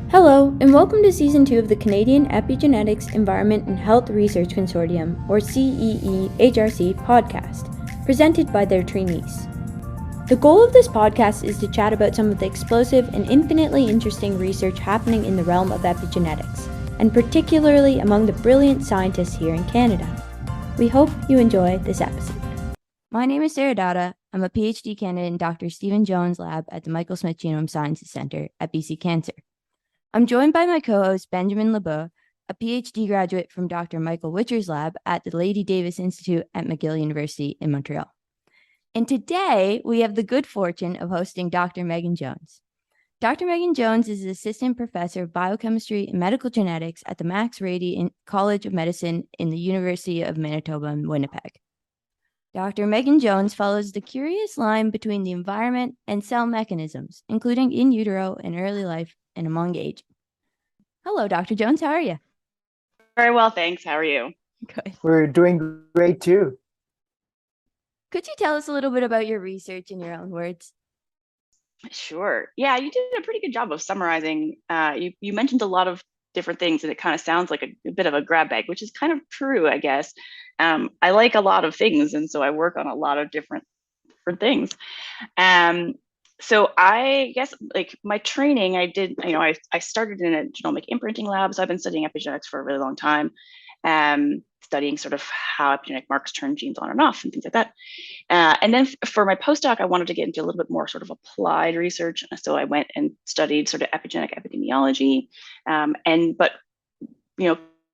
Hello, and welcome to Season 2 of the Canadian Epigenetics, Environment and Health Research Consortium, or CEE-HRC podcast, presented by their trainees. The goal of this podcast is to chat about some of the explosive and infinitely interesting research happening in the realm of epigenetics, and particularly among the brilliant scientists here in Canada. We hope you enjoy this episode. My name is Sarah Dada. I'm a PhD candidate in Dr. Meaghan Jones' lab at the Michael Smith Genome Sciences Centre at BC Cancer. I'm joined by my co-host, Benjamin Lebeau, a PhD graduate from Dr. Michael Witcher's lab at the Lady Davis Institute at McGill University in Montreal. And today, we have the good fortune of hosting Dr. Meaghan Jones. Dr. Meaghan Jones is Assistant Professor of Biochemistry and Medical Genetics at the Max Rady College of Medicine in the University of Manitoba in Winnipeg. Dr. Meaghan Jones follows the curious line between the environment and cell mechanisms, including in utero and early life and among aging. Hello, Dr. Jones. How are you? Very well, thanks. How are you? Good. We're doing great too. Could you tell us a little bit about your research in your own words? Sure. Yeah, you did a pretty good job of summarizing. You mentioned a lot of different things, and it kind of sounds like a bit of a grab bag, which is kind of true, I guess. I like a lot of things, and so I work on a lot of different things. So I guess like my training, I started in a genomic imprinting lab, so I've been studying epigenetics for a really long time, studying sort of how epigenetic marks turn genes on and off and things like that. And then for my postdoc, I wanted to get into a little bit more sort of applied research. So I went and studied sort of epigenetic epidemiology, but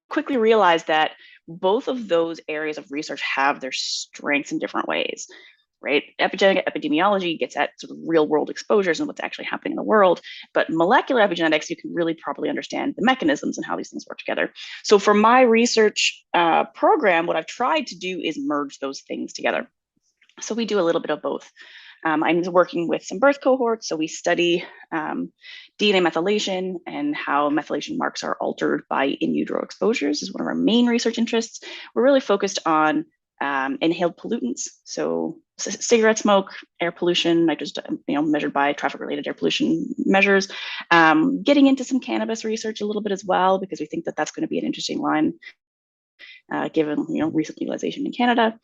quickly realized that both of those areas of research have their strengths in different ways. Right? Epigenetic epidemiology gets at sort of real world exposures and what's actually happening in the world. But molecular epigenetics, you can really properly understand the mechanisms and how these things work together. So for my research program, what I've tried to do is merge those things together. So we do a little bit of both. I'm working with some birth cohorts. So we study DNA methylation and how methylation marks are altered by in utero exposures is one of our main research interests. We're really focused on inhaled pollutants. So cigarette smoke, air pollution, measured by traffic-related air pollution measures. Getting into some cannabis research a little bit as well, because we think that that's going to be an interesting line, given recent legalization in Canada.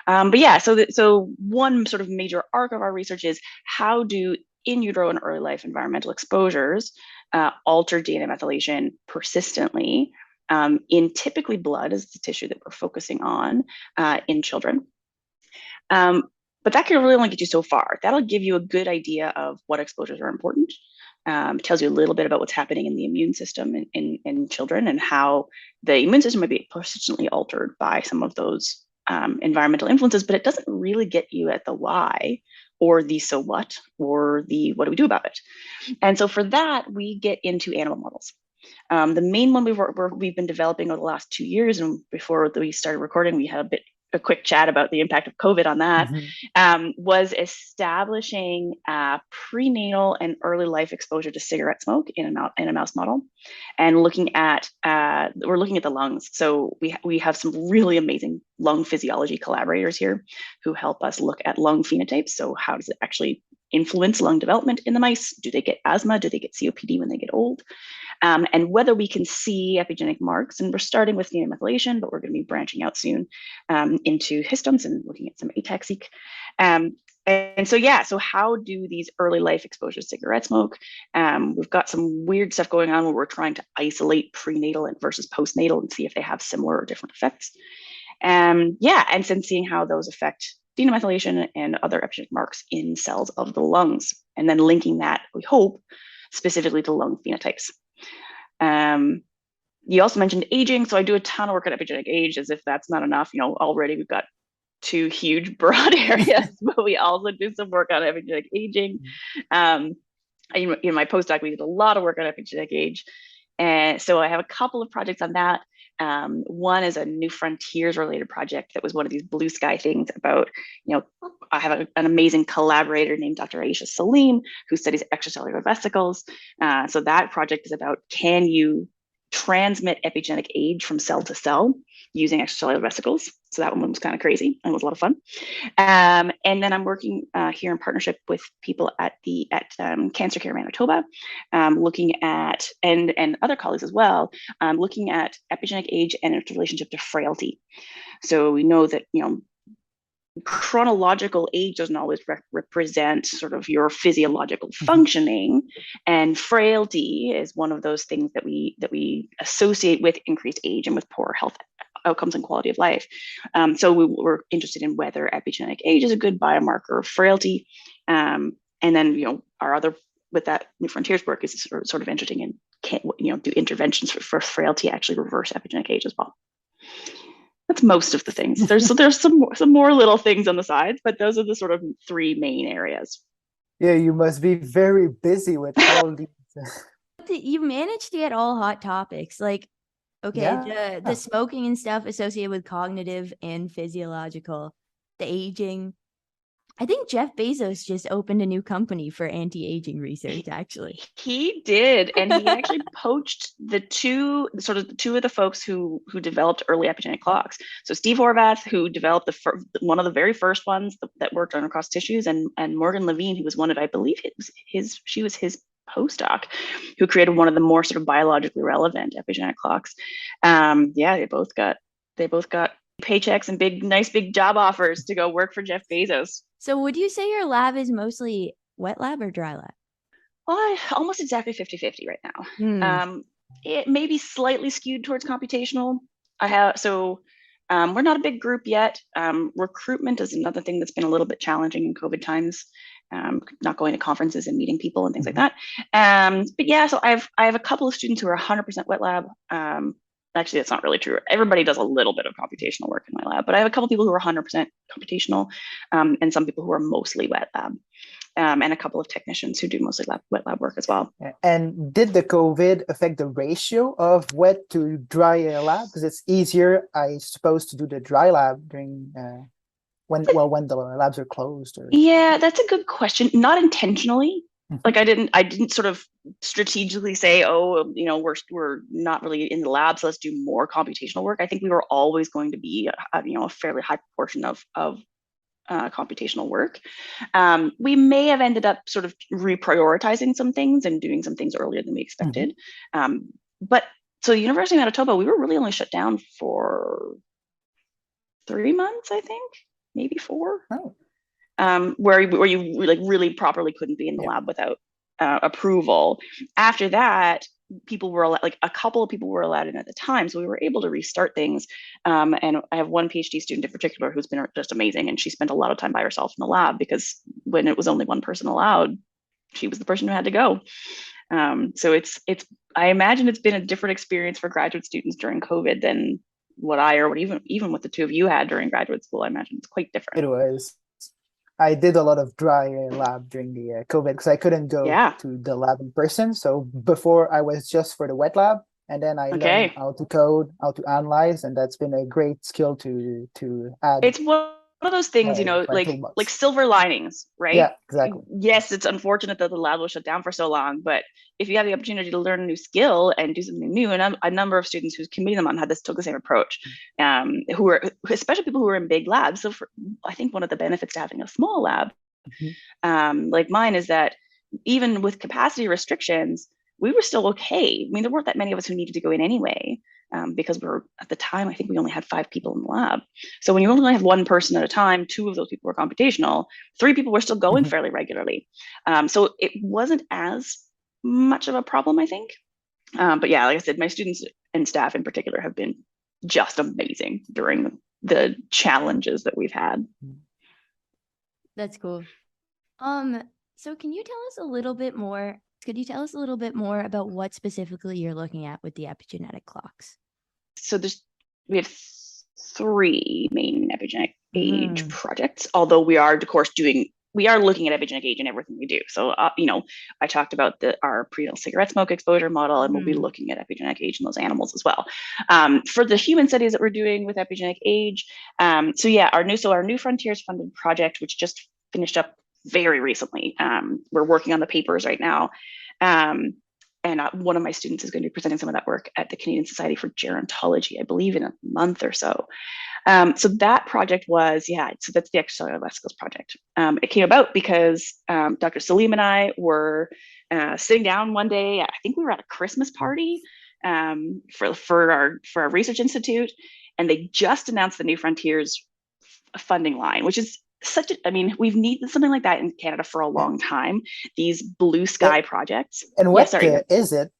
But yeah, so one sort of major arc of our research is how do in utero and early life environmental exposures alter DNA methylation persistently in typically blood is the tissue that we're focusing on in children. But that can really only get you so far. That'll give you a good idea of what exposures are important. Tells you a little bit about what's happening in the immune system in children and how the immune system might be persistently altered by some of those environmental influences, but it doesn't really get you at the why or the so what or the what do we do about it. And so for that, we get into animal models. The main one we've been developing over the last 2 years, and before we started recording, we had a quick chat about the impact of COVID on that, was establishing prenatal and early life exposure to cigarette smoke in a mouse model, and we're looking at the lungs. So we have some really amazing lung physiology collaborators here who help us look at lung phenotypes. So how does it actually influence lung development in the mice? Do they get asthma? Do they get COPD when they get old? And whether we can see epigenetic marks. And we're starting with DNA methylation, but we're going to be branching out soon into histones and looking at some ataxic. And so how do these early life exposures to cigarette smoke? We've got some weird stuff going on where we're trying to isolate prenatal versus postnatal and see if they have similar or different effects. And then seeing how those affect DNA methylation and other epigenetic marks in cells of the lungs, and then linking that, we hope, specifically to lung phenotypes. You also mentioned aging. So I do a ton of work on epigenetic age, as if that's not enough. Already we've got 2 huge broad areas, but we also do some work on epigenetic aging. In my postdoc, we did a lot of work on epigenetic age. And so I have a couple of projects on that. One is a New Frontiers related project that was one of these blue sky things about, I have an amazing collaborator named Dr. Aisha Salim, who studies extracellular vesicles. So that project is about, can you transmit epigenetic age from cell to cell using extracellular vesicles. So that one was kind of crazy and was a lot of fun. And then I'm working here in partnership with people at Cancer Care Manitoba, looking at, and other colleagues as well, looking at epigenetic age and its relationship to frailty. So we know that, chronological age doesn't always represent sort of your physiological functioning, and frailty is one of those things that we associate with increased age and with poor health outcomes and quality of life. So we were interested in whether epigenetic age is a good biomarker of frailty, and then our other with that New Frontiers work is sort of interesting in do interventions for frailty actually reverse epigenetic age as well. That's most of the things. There's some more little things on the sides, but those are the sort of three main areas. Yeah, you must be very busy with all these. You managed to get all hot topics. Like, okay, Yeah. the smoking and stuff associated with cognitive and physiological, the aging. I think Jeff Bezos just opened a new company for anti-aging research, actually. He did, and he actually poached the two of the folks who developed early epigenetic clocks. So Steve Horvath, who developed one of the very first ones that worked on across tissues, and Morgan Levine, who was one of, I believe she was his postdoc, who created one of the more sort of biologically relevant epigenetic clocks. They both got paychecks and nice big job offers to go work for Jeff Bezos. So would you say your lab is mostly wet lab or dry lab? Well, almost exactly 50-50 right now. It may be slightly skewed towards computational. We're not a big group yet. Recruitment is another thing that's been a little bit challenging in COVID times. Not going to conferences and meeting people and things like that. But yeah, so I have a couple of students who are 100% wet lab. Actually, that's not really true. Everybody does a little bit of computational work in my lab, but I have a couple people who are 100% computational, and some people who are mostly wet lab, and a couple of technicians who do mostly wet lab work as well. And did the COVID affect the ratio of wet to dry lab? Because it's easier, I suppose, to do the dry lab during when the labs are closed. Yeah, that's a good question. Not intentionally. Like I didn't sort of strategically say, we're not really in the lab, so let's do more computational work. I think we were always going to be a fairly high proportion of computational work. We may have ended up sort of reprioritizing some things and doing some things earlier than we expected. But so the University of Manitoba, we were really only shut down for 3 months, I think, maybe 4. Where you like really properly couldn't be in the lab without approval. After that, people were like a couple of people were allowed in at the time, so we were able to restart things. And I have one PhD student in particular who's been just amazing, and she spent a lot of time by herself in the lab because when it was only one person allowed, she was the person who had to go. So I imagine it's been a different experience for graduate students during COVID than what even what the two of you had during graduate school. I imagine it's quite different. It was. I did a lot of dry lab during the COVID because I couldn't go to the lab in person. So before I was just for the wet lab, and then I learned how to code, how to analyze, and that's been a great skill to add. It's one of those things, like silver linings, right? Yeah, exactly. Yes, it's unfortunate that the lab was shut down for so long, but if you have the opportunity to learn a new skill and do something new, and a number of students who's committing them on took the same approach, who are especially people who are in big labs. So I think one of the benefits to having a small lab, like mine, is that even with capacity restrictions, we were still okay. I mean, there weren't that many of us who needed to go in anyway, because at the time, I think we only had 5 people in the lab. So when you only have one person at a time, 2 of those people were computational, 3 people were still going fairly regularly. So it wasn't as much of a problem, I think. But yeah, like I said, my students and staff in particular have been just amazing during the challenges that we've had. That's cool. So could you tell us a little bit more about what specifically you're looking at with the epigenetic clocks? So we have 3 main epigenetic age projects, although we are, of course, looking at epigenetic age in everything we do. So, I talked about our prenatal cigarette smoke exposure model, and we'll be looking at epigenetic age in those animals as well. For the human studies that we're doing with epigenetic age, our New Frontiers funded project, which just finished up very recently. We're working on the papers right now. And and one of my students is going to be presenting some of that work at the Canadian Society for Gerontology, I believe in a month or so. So that project was, so that's the extracellular vesicles project. It came about because Dr. Salim and I were sitting down one day. I think we were at a Christmas party for our research institute, and they just announced the New Frontiers funding line, which is we've needed something like that in Canada for a long time. These blue sky projects. And what is it?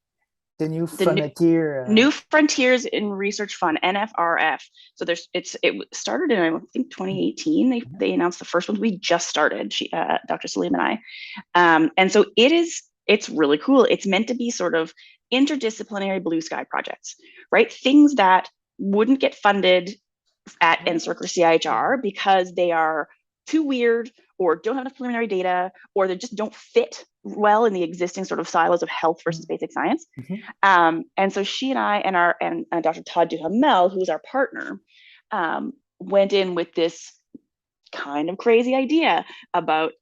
The New Frontier. New Frontiers in Research Fund, NFRF. So it started in, I think, 2018. They announced the first one. We just started, Dr. Salim and I. And so it's really cool. It's meant to be sort of interdisciplinary blue sky projects, right? Things that wouldn't get funded at NSERC or CIHR because they are too weird or don't have enough preliminary data, or they just don't fit well in the existing sort of silos of health versus basic science. And so she and I and Dr. Todd Duhamel, who's our partner, went in with this kind of crazy idea about,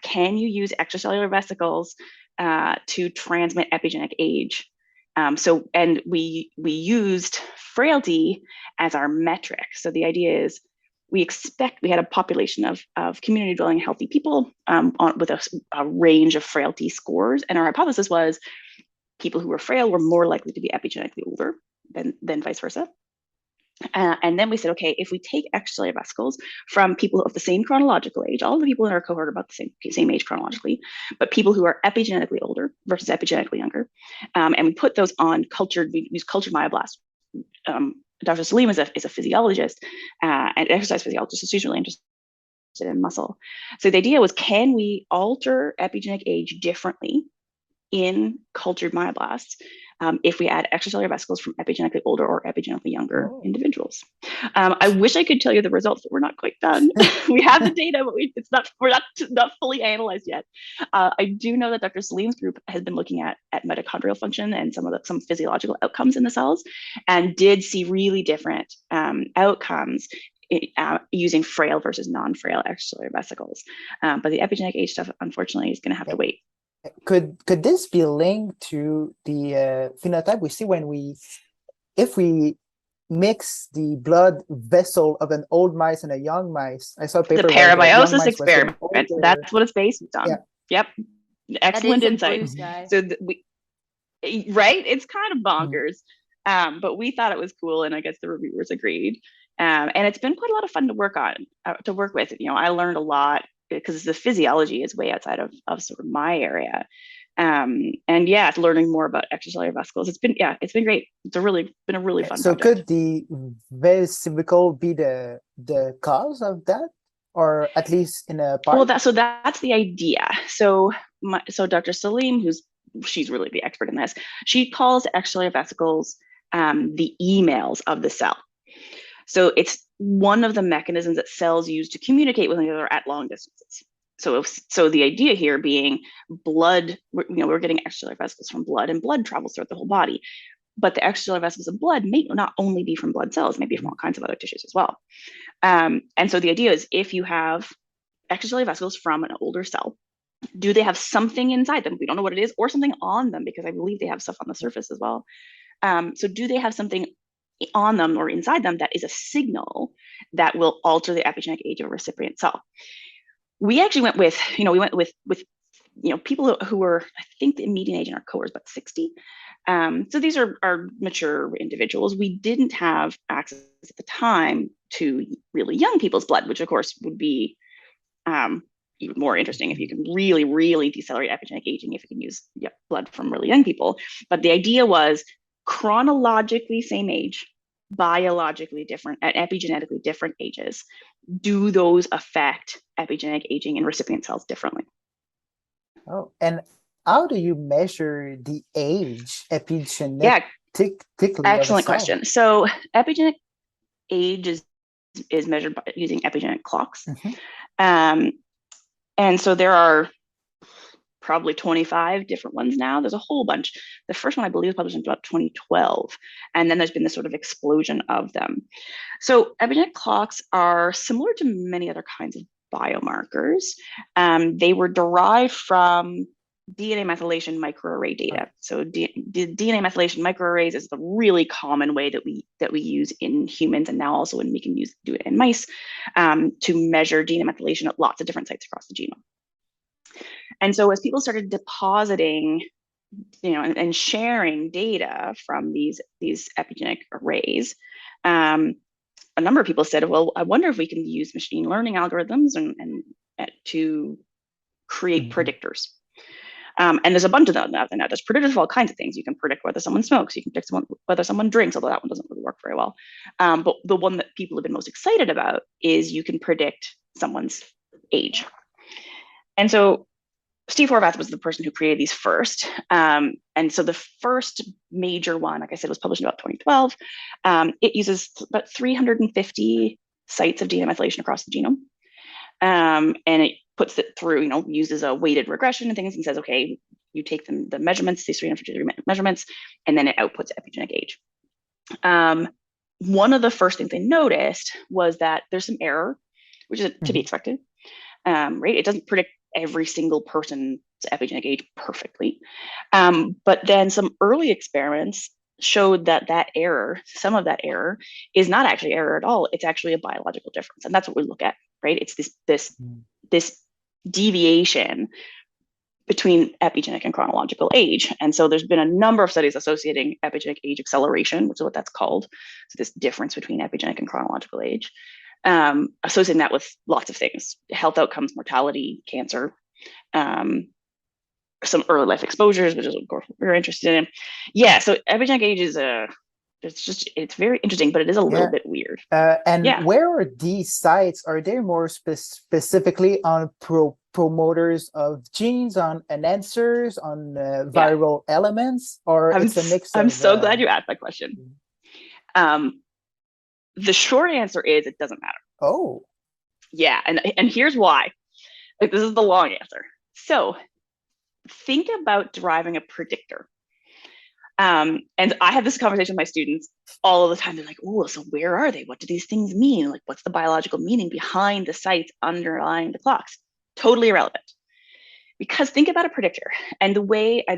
can you use extracellular vesicles to transmit epigenetic age? And we used frailty as our metric. So the idea is we had a population of community dwelling healthy people with a range of frailty scores. And our hypothesis was people who were frail were more likely to be epigenetically older than vice versa. And then we said, okay, if we take extracellular vesicles from people of the same chronological age, all the people in our cohort are about the same age chronologically, but people who are epigenetically older versus epigenetically younger, and we put those on we use cultured myoblasts. Dr. Salim is a physiologist and exercise physiologist, so she's really interested in muscle. So the idea was, can we alter epigenetic age differently in cultured myoblasts if we add extracellular vesicles from epigenetically older or epigenetically younger individuals? I wish I could tell you the results, but we're not quite done. We have the data, but we're not fully analyzed yet. I do know that Dr. Salim's group has been looking at mitochondrial function and some physiological outcomes in the cells, and did see really different outcomes using frail versus non-frail extracellular vesicles. But the epigenetic age stuff, unfortunately, is going to have to wait. Could this be linked to the phenotype we see if we mix the blood vessel of an old mice and a young mice? I saw a paper. The parabiosis experiment. That's what it's based on. Yeah. Yep. Excellent insight. So right? It's kind of bonkers. But we thought it was cool, and I guess the reviewers agreed. And it's been quite a lot of fun to work with. I learned a lot, because the physiology is way outside of sort of my area. And learning more about extracellular vesicles. It's been great. It's been a really fun project. Could the vesicle be the cause of that, or at least in a part? Well, that's the idea. So Dr. Salim, she's really the expert in this, she calls extracellular vesicles the emails of the cell. So it's one of the mechanisms that cells use to communicate with one another at long distances. So the idea here being blood, we're getting extracellular vesicles from blood, and blood travels throughout the whole body. But the extracellular vesicles of blood may not only be from blood cells, maybe from all kinds of other tissues as well. And so the idea is, if you have extracellular vesicles from an older cell, do they have something inside them? We don't know what it is, or something on them, because I believe they have stuff on the surface as well. So do they have something on them or inside them that is a signal that will alter the epigenetic age of a recipient cell? We actually went with people who were, I think the median age in our cohort is about 60. So these are mature individuals. We didn't have access at the time to really young people's blood, which of course would be even more interesting if you can really, really decelerate epigenetic aging, if you can use blood from really young people. But the idea was chronologically same age, biologically different, at epigenetically different ages. Do those affect epigenetic aging in recipient cells differently? Oh, and how do you measure the age epigenetically? Excellent question. So epigenetic age is measured by using epigenetic clocks. And so there are probably 25 different ones now. There's a whole bunch. The first one, I believe, was published in about 2012. And then there's been this sort of explosion of them. So epigenetic clocks are similar to many other kinds of biomarkers. They were derived from DNA methylation microarray data. So DNA methylation microarrays is the really common way that we use in humans, and now also when we can do it in mice, to measure DNA methylation at lots of different sites across the genome. And so as people started depositing, and sharing data from these epigenetic arrays, a number of people said, well, I wonder if we can use machine learning algorithms and to create predictors. And there's a bunch of them out there now. There's predictors of all kinds of things. You can predict whether someone smokes. You can predict whether someone drinks, although that one doesn't really work very well. But the one that people have been most excited about is you can predict someone's age. And so Steve Horvath was the person who created these first. And so the first major one, like I said, was published in about 2012. It uses about 350 sites of DNA methylation across the genome. And it puts it through, uses a weighted regression and things, and says, okay, you take the measurements, these 353 measurements, and then it outputs epigenic age. One of the first things they noticed was that there's some error, which is to be expected, right? It doesn't predict every single person's epigenic age perfectly. But then some early experiments showed that some of that error is not actually error at all. It's actually a biological difference. And that's what we look at, right? It's this deviation between epigenic and chronological age. And so there's been a number of studies associating epigenic age acceleration, which is what that's called. So this difference between epigenic and chronological age, associating that with lots of things: health outcomes, mortality, cancer, some early life exposures, which is of course we're interested in. Yeah, so epigenic age is it's very interesting, but it is a little bit weird. Where are these sites? Are they more specifically on promoters of genes, on enhancers, on viral elements, or it's a mix? I'm so glad you asked that question. The short answer is it doesn't matter. Oh. Yeah, and here's why. Like, this is the long answer. So think about deriving a predictor. And I have this conversation with my students all of the time. They're like, oh, so where are they? What do these things mean? Like, what's the biological meaning behind the sites underlying the clocks? Totally irrelevant. Because think about a predictor. And the way I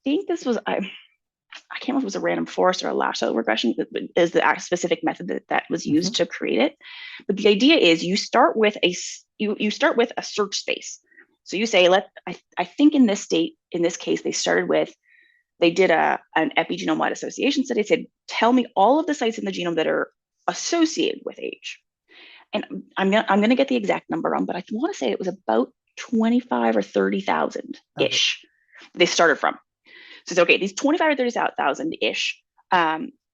think this was, I can't remember if it was a random forest or a lasso regression, is the specific method that was used to create it. But the idea is you start with a search space. So you say, I think in this case, they did an epigenome-wide association study. They said, tell me all of the sites in the genome that are associated with age. And I'm going to get the exact number wrong, but I want to say it was about 25 or 30,000-ish they started from. So it's okay, these 25 or 30,000-ish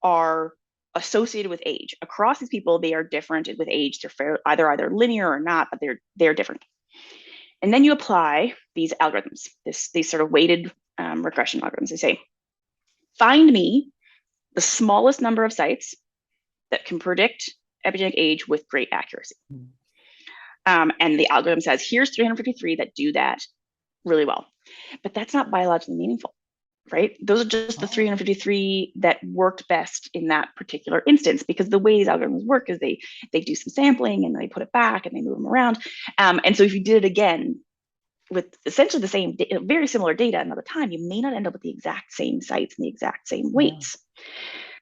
are associated with age. Across these people, they are different with age. They're either linear or not, but they're different. And then you apply these algorithms, these sort of weighted regression algorithms. They say, find me the smallest number of sites that can predict epigenic age with great accuracy. And the algorithm says, here's 353 that do that really well. But that's not biologically meaningful, right? Those are just the 353 that worked best in that particular instance, because the way these algorithms work is they do some sampling and they put it back and they move them around. And so if you did it again with essentially the same, very similar data another time, you may not end up with the exact same sites and the exact same weights.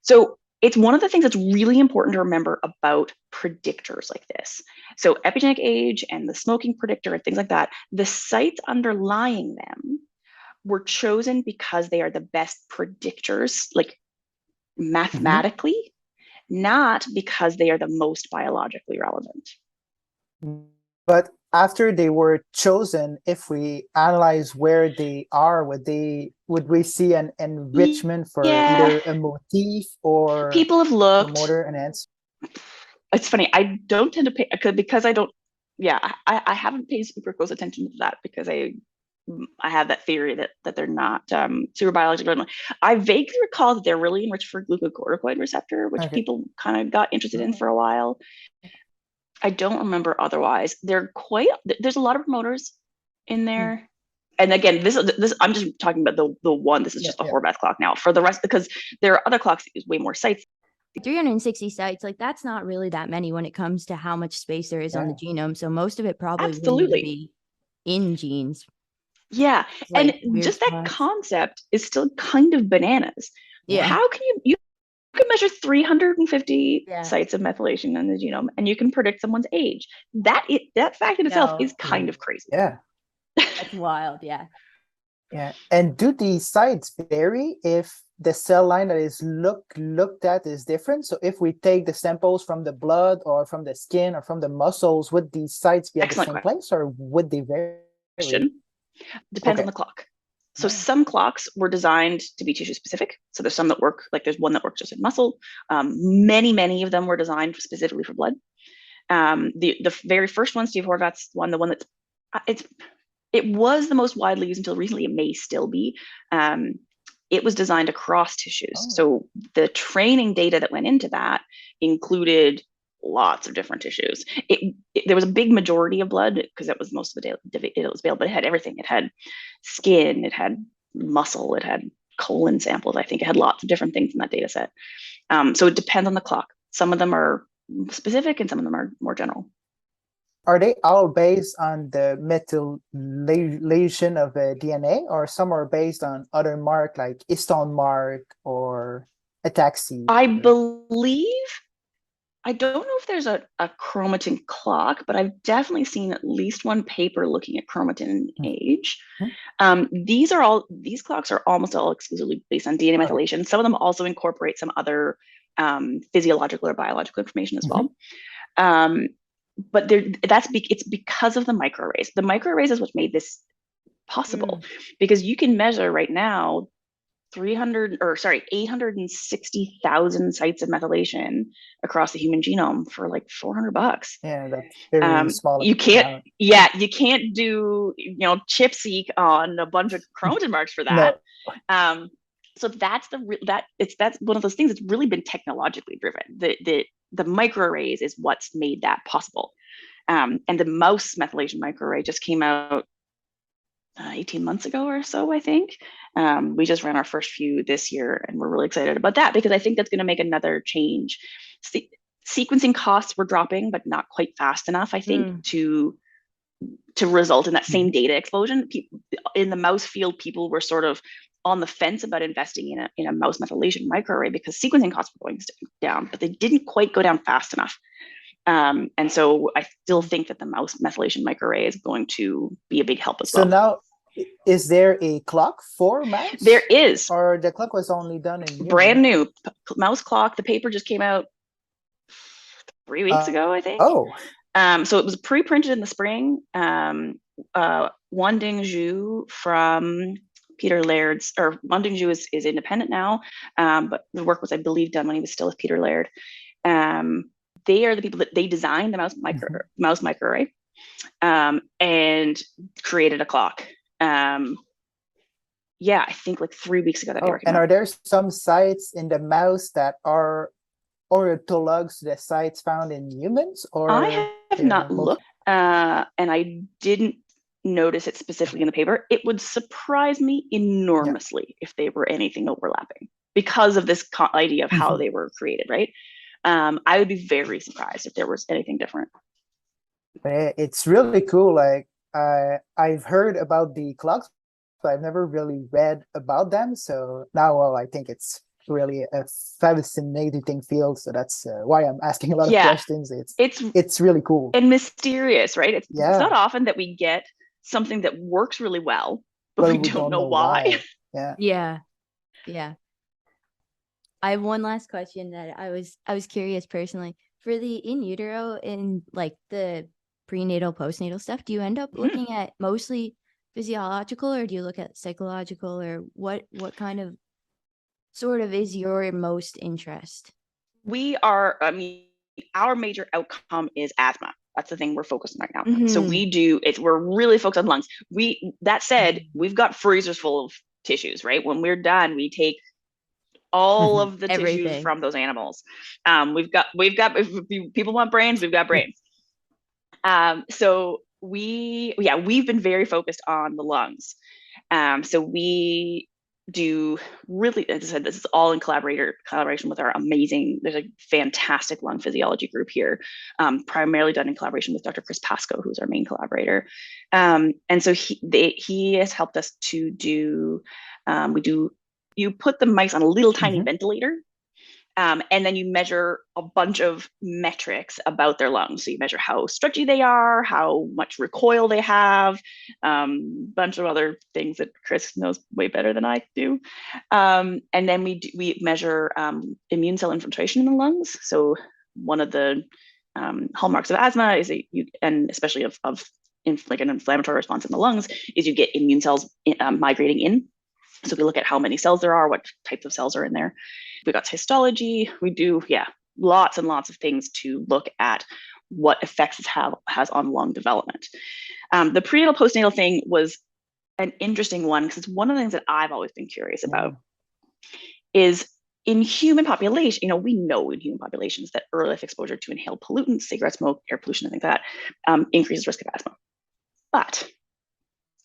So it's one of the things that's really important to remember about predictors like this. So epigenic age and the smoking predictor and things like that, the sites underlying them were chosen because they are the best predictors, like mathematically, not because they are the most biologically relevant. But after they were chosen, if we analyze where they are, would we see an enrichment for either a motif or people have looked promoter enhance? It's funny, I don't tend to pay because I don't. I haven't paid super close attention to that because I have that theory that they're not super biologically relevant. I vaguely recall that they're really enriched for glucocorticoid receptor, which people kind of got interested in for a while. I don't remember otherwise. There's a lot of promoters in there. And again, this I'm just talking about the one. This is just the Horvath clock now. For the rest, because there are other clocks that use way more sites. 360 sites, like that's not really that many when it comes to how much space there is on the genome. So most of it probably would be in genes. Yeah. And just that concept is still kind of bananas. Yeah. How can you can measure 350 sites of methylation in the genome and you can predict someone's age. That fact in itself is kind of crazy. Yeah. That's wild. Yeah. Yeah. And do these sites vary if the cell line that is looked at is different? So if we take the samples from the blood or from the skin or from the muscles, would these sites be at the same place or would they vary? Depends on the clock. So some clocks were designed to be tissue specific. So there's some that work, like there's one that works just in muscle. Many of them were designed specifically for blood. The very first one, Steve Horvath's one, the one that's it was the most widely used until recently. It may still be. It was designed across tissues. So the training data that went into that included lots of different tissues. There was a big majority of blood because that was most of the data it was available, but it had everything. It had skin, it had muscle, it had colon samples. I think it had lots of different things in that data set. So it depends on the clock. Some of them are specific and some of them are more general. Are they all based on the methylation of DNA, or some are based on other mark like histone mark or ataxi? I believe, I don't know if there's a chromatin clock, but I've definitely seen at least one paper looking at chromatin age. These clocks are almost all exclusively based on DNA methylation. Some of them also incorporate some other physiological or biological information as well. But it's because of the microarrays. The microarrays is what made this possible, because you can measure right now 860,000 sites of methylation across the human genome for like $400. Yeah, that's very small. You can't do ChIP-seq on a bunch of chromatin marks for that. No. So that's one of those things that's really been technologically driven. The microarrays is what's made that possible. And the mouse methylation microarray just came out 18 months ago or so, I think. We just ran our first few this year and we're really excited about that because I think that's going to make another change. Sequencing costs were dropping, but not quite fast enough, I think, to result in that same data explosion. In the mouse field, people were sort of on the fence about investing in a mouse methylation microarray because sequencing costs were going down, but they didn't quite go down fast enough. And so I still think that the mouse methylation microarray is going to be a big help as well. So now, is there a clock for mouse? There is. Or the clock was only done in brand new mouse clock. The paper just came out 3 weeks ago, I think. So it was pre-printed in the spring. Wanding Zhu from Peter Laird's, or Wanding Zhu is independent now, but the work was, I believe, done when he was still with Peter Laird. They are the people that they designed the mouse microarray and created a clock. I think like 3 weeks ago that they were. And are there some sites in the mouse that are orthologs to the sites found in humans? Or I have not looked, and I didn't notice it specifically in the paper. It would surprise me enormously if they were anything overlapping because of this idea of how they were created, right? I would be very surprised if there was anything different. It's really cool. Like I've heard about the clocks, but I've never really read about them. So now, I think it's really a fascinating field. So that's why I'm asking a lot of questions. It's really cool and mysterious, right? It's not often that we get something that works really well, but we don't know why. Yeah. I have one last question that I was curious personally for the in utero and like the prenatal, postnatal stuff. Do you end up looking at mostly physiological, or do you look at psychological, or what kind of sort of is your most interest? Our major outcome is asthma. That's the thing we're focused on right now. So we're really focused on lungs. That said, we've got freezers full of tissues, right? When we're done, we take all of the tissues from those animals. We've got if people want brains, we've got brains. So we've been very focused on the lungs. So we do really, as I said, this is all in collaboration with our amazing, there's a fantastic lung physiology group here, primarily done in collaboration with Dr. Chris Pascoe, who's our main collaborator. And so he has helped us to do, you put the mice on a little tiny ventilator, and then you measure a bunch of metrics about their lungs. So you measure how stretchy they are, how much recoil they have, bunch of other things that Chris knows way better than I do. And then we measure immune cell infiltration in the lungs. So one of the hallmarks of asthma is and especially of like an inflammatory response in the lungs, is you get immune cells migrating in. So we look at how many cells there are, what types of cells are in there. We got histology. We do, lots and lots of things to look at what effects it has on lung development. The prenatal postnatal thing was an interesting one because it's one of the things that I've always been curious about. Is in human population, we know in human populations that early life exposure to inhaled pollutants, cigarette smoke, air pollution, and things like that increases risk of asthma. But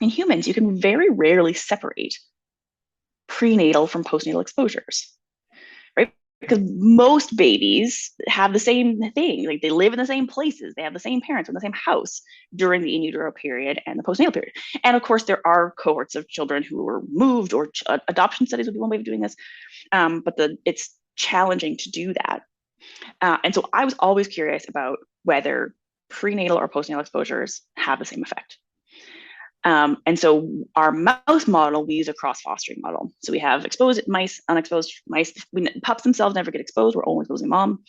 in humans, you can very rarely separate prenatal from postnatal exposures, right? Because most babies have the same thing, like they live in the same places, they have the same parents in the same house during the in utero period and the postnatal period. And of course, there are cohorts of children who were moved, or adoption studies would be one way of doing this, but it's challenging to do that. And so I was always curious about whether prenatal or postnatal exposures have the same effect. And so our mouse model, we use a cross-fostering model. So we have exposed mice, unexposed mice. Pups themselves never get exposed. We're only exposing mom.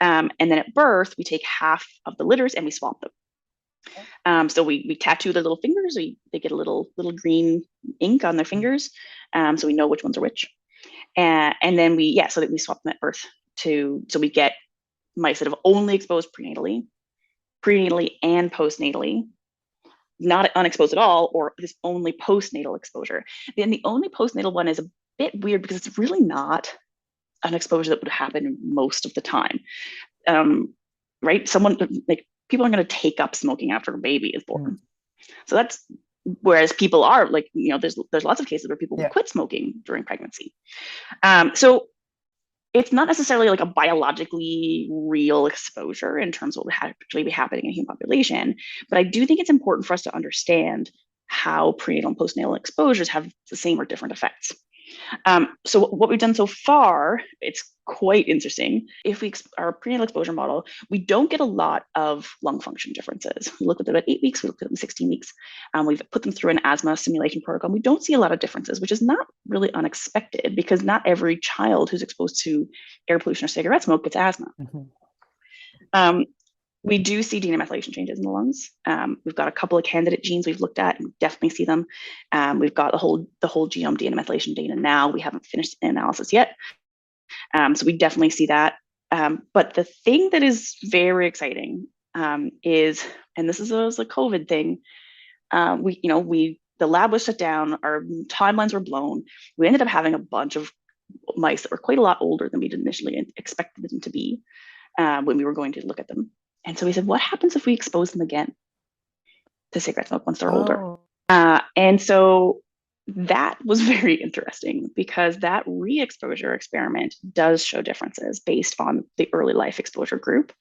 And then at birth, we take half of the litters and we swap them. So we tattoo their little fingers. They get a little green ink on their fingers. So we know which ones are which. And then so that we swap them at birth so we get mice that have only exposed prenatally and postnatally, not unexposed at all, or this only postnatal exposure. Then the only postnatal one is a bit weird because it's really not an exposure that would happen most of the time, right? People are going to take up smoking after a baby is born. So that's, whereas people are there's lots of cases where people will quit smoking during pregnancy. So it's not necessarily like a biologically real exposure in terms of what would actually be happening in a human population, but I do think it's important for us to understand how prenatal and postnatal exposures have the same or different effects. So what we've done so far, it's quite interesting. If our prenatal exposure model, we don't get a lot of lung function differences. We looked at them at 8 weeks, we looked at them 16 weeks. We've put them through an asthma simulation protocol. We don't see a lot of differences, which is not really unexpected because not every child who's exposed to air pollution or cigarette smoke gets asthma. We do see DNA methylation changes in the lungs. We've got a couple of candidate genes we've looked at, and we definitely see them. We've got the whole genome DNA methylation data now. We haven't finished the analysis yet. So we definitely see that. But the thing that is very exciting is, and this is a COVID thing, the lab was shut down, our timelines were blown. We ended up having a bunch of mice that were quite a lot older than we'd initially expected them to be when we were going to look at them. And so we said, what happens if we expose them again to cigarette smoke once they're older? And so that was very interesting because that re-exposure experiment does show differences based on the early life exposure group.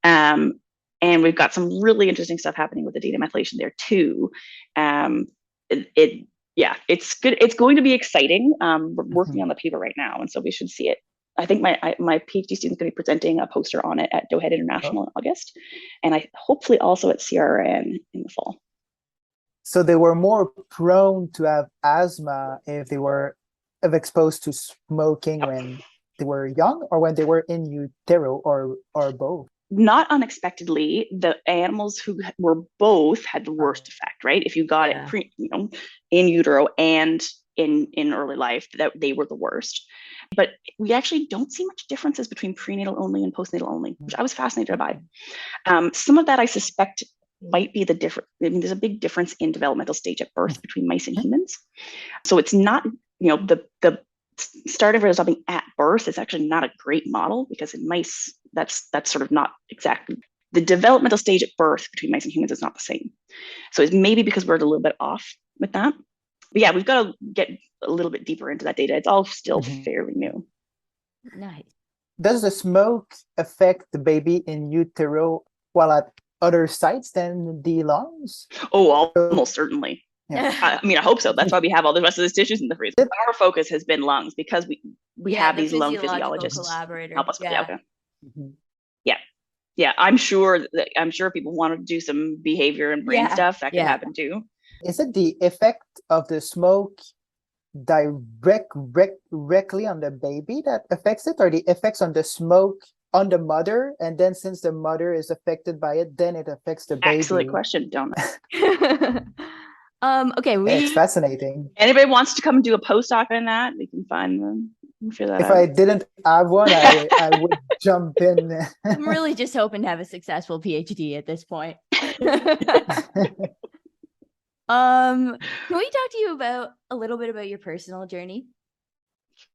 And we've got some really interesting stuff happening with the data methylation there too. It's good. It's going to be exciting. We're working on the paper right now, and so we should see it. I think my PhD student's going to be presenting a poster on it at Doehead International in August, and I hopefully also at CRN in the fall. So they were more prone to have asthma if they were exposed to smoking when they were young, or when they were in utero, or both? Not unexpectedly, the animals who were both had the worst effect, right? If you got it in utero and in early life, that they were the worst. But we actually don't see much differences between prenatal only and postnatal only, which I was fascinated by. Some of that I suspect might be the difference. I mean, there's a big difference in developmental stage at birth between mice and humans. So it's not, the start of developing at birth is actually not a great model, because in mice, that's sort of not exactly. The developmental stage at birth between mice and humans is not the same. So it's maybe because we're a little bit off with that. But yeah, we've got to get a little bit deeper into that data. It's all still fairly new. Nice. Does the smoke affect the baby in utero while at other sites than the lungs? Oh, almost certainly. Yeah. I hope so. That's why we have all the rest of the tissues in the freezer. Our focus has been lungs because we have these lung physiologists help us. Yeah. Okay. Yeah. I'm sure people want to do some behavior and brain stuff that can happen too. Is it the effect of the smoke directly on the baby that affects it, or the effects on the smoke on the mother, and then since the mother is affected by it, then it affects the baby? Excellent question, don't okay, it's fascinating. Anybody wants to come do a postdoc on that, we can find them. If I didn't have one, I would jump in. I'm really just hoping to have a successful PhD at this point. Can we talk to you about a little bit about your personal journey?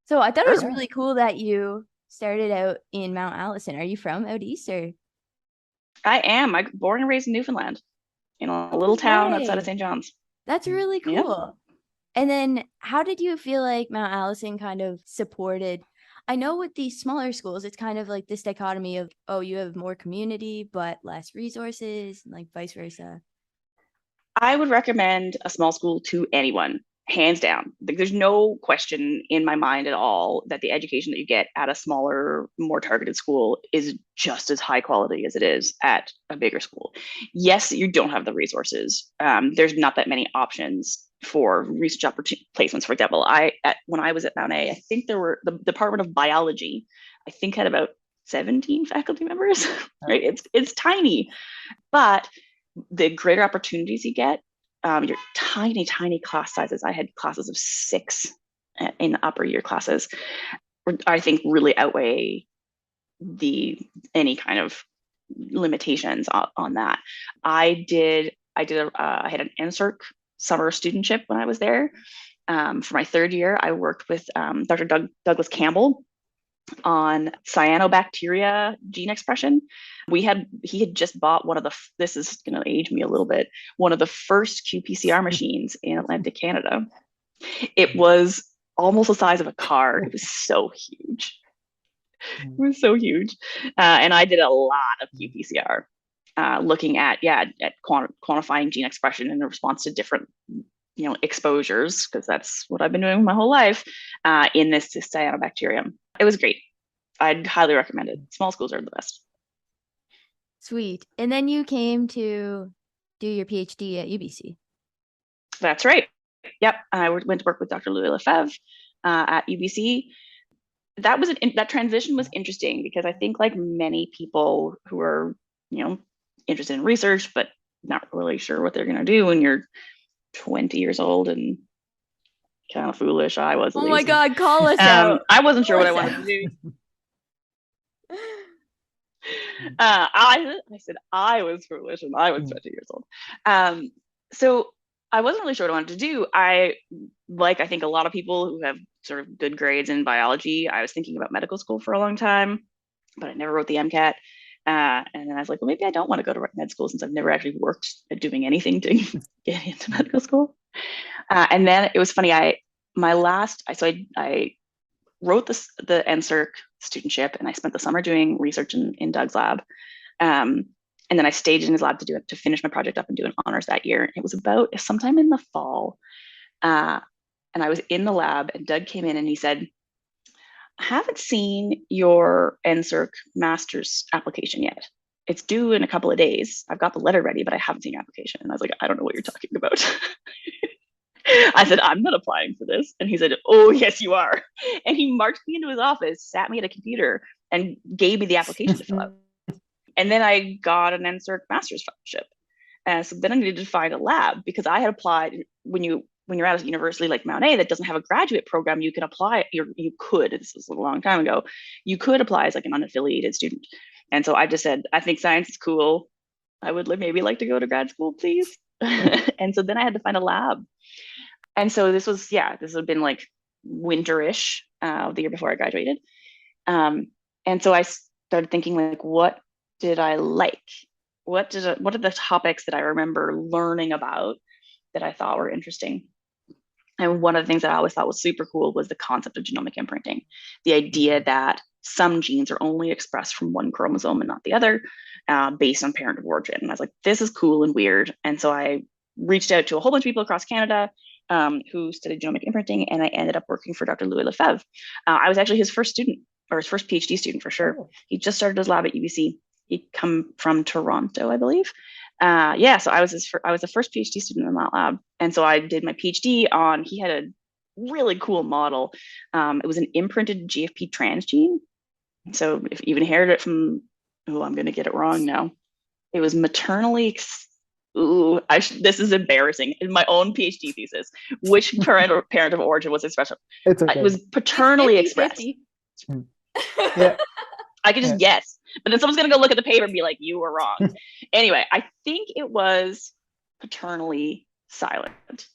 So I thought it was really cool that you started out in Mount Allison. Are you from out east, or? I am. I'm born and raised in Newfoundland, in a little town outside of St. John's. That's really cool. Yeah. And then how did you feel like Mount Allison kind of supported? I know with these smaller schools, it's kind of like this dichotomy of, oh, you have more community, but less resources, and like vice versa. I would recommend a small school to anyone, hands down. There's no question in my mind at all that the education that you get at a smaller, more targeted school is just as high quality as it is at a bigger school. Yes, you don't have the resources. There's not that many options for research placements. For example, when I was at Mount A, I think there were the Department of Biology, I think had about 17 faculty members, right? It's tiny, but the greater opportunities you get, your tiny class sizes. I had classes of 6 in the upper year classes, I think really outweigh any kind of limitations on that. I had an NSERC summer studentship when I was there. For my 3rd year, I worked with Dr. Douglas Campbell on cyanobacteria gene expression. He had just bought this is going to age me a little bit, one of the first qPCR machines in Atlantic Canada. It was almost the size of a car. It was so huge. And I did a lot of qPCR, looking at quantifying gene expression in response to different exposures, because that's what I've been doing my whole life, in this cyanobacterium. It was great. I'd highly recommend it. Small schools are the best. Sweet. And then you came to do your PhD at UBC. That's right. Yep. I went to work with Dr. Louis Lefebvre at UBC. That transition was interesting because I think, like many people who are, interested in research, but not really sure what they're going to do when you're 20 years old and kind of foolish. I was. Oh my God, call us out. I wasn't sure what I wanted to do. I said I was foolish and I was 20 years old. So I wasn't really sure what I wanted to do. I think a lot of people who have sort of good grades in biology, I was thinking about medical school for a long time, but I never wrote the MCAT. And then I was like, well, maybe I don't want to go to med school since I've never actually worked at doing anything to get into medical school. And then it was funny. I wrote the NSERC studentship, and I spent the summer doing research in Doug's lab. And then I stayed in his lab to finish my project up and do an honors that year. It was about sometime in the fall. And I was in the lab, and Doug came in and he said, I haven't seen your NSERC master's application yet. It's due in a couple of days. I've got the letter ready, but I haven't seen your application. And I was like, I don't know what you're talking about. I said, I'm not applying for this. And he said, oh, yes, you are. And he marched me into his office, sat me at a computer, and gave me the application to fill out. And then I got an NSERC master's fellowship. So then I needed to find a lab, because I had applied when you're at a university like Mount A that doesn't have a graduate program, you can apply. You could, this was a long time ago, you could apply as like an unaffiliated student. And so I just said, I think science is cool. I would maybe like to go to grad school, please. And so then I had to find a lab. And so this had been like winterish, the year before I graduated. And so I started thinking, like, what did I like? What are the topics that I remember learning about that I thought were interesting? And one of the things that I always thought was super cool was the concept of genomic imprinting, the idea that some genes are only expressed from one chromosome and not the other, based on parent of origin. And I was like, this is cool and weird. And so I reached out to a whole bunch of people across Canada who studied genomic imprinting, and I ended up working for Dr. Louis Lefebvre. I was actually his first student, or his first PhD student for sure. Oh. He just started his lab at UBC. He'd come from Toronto, I believe. So I was the first PhD student in that lab. And so I did my PhD on, he had a really cool model. It was an imprinted GFP transgene. So if you inherited it from, I'm going to get it wrong now. It was maternally, this is embarrassing. In my own PhD thesis, which parent of origin was expressed? It's okay. It was paternally expressed. Yeah. I could just guess, but then someone's going to go look at the paper and be like, you were wrong. Anyway, I think it was paternally silent,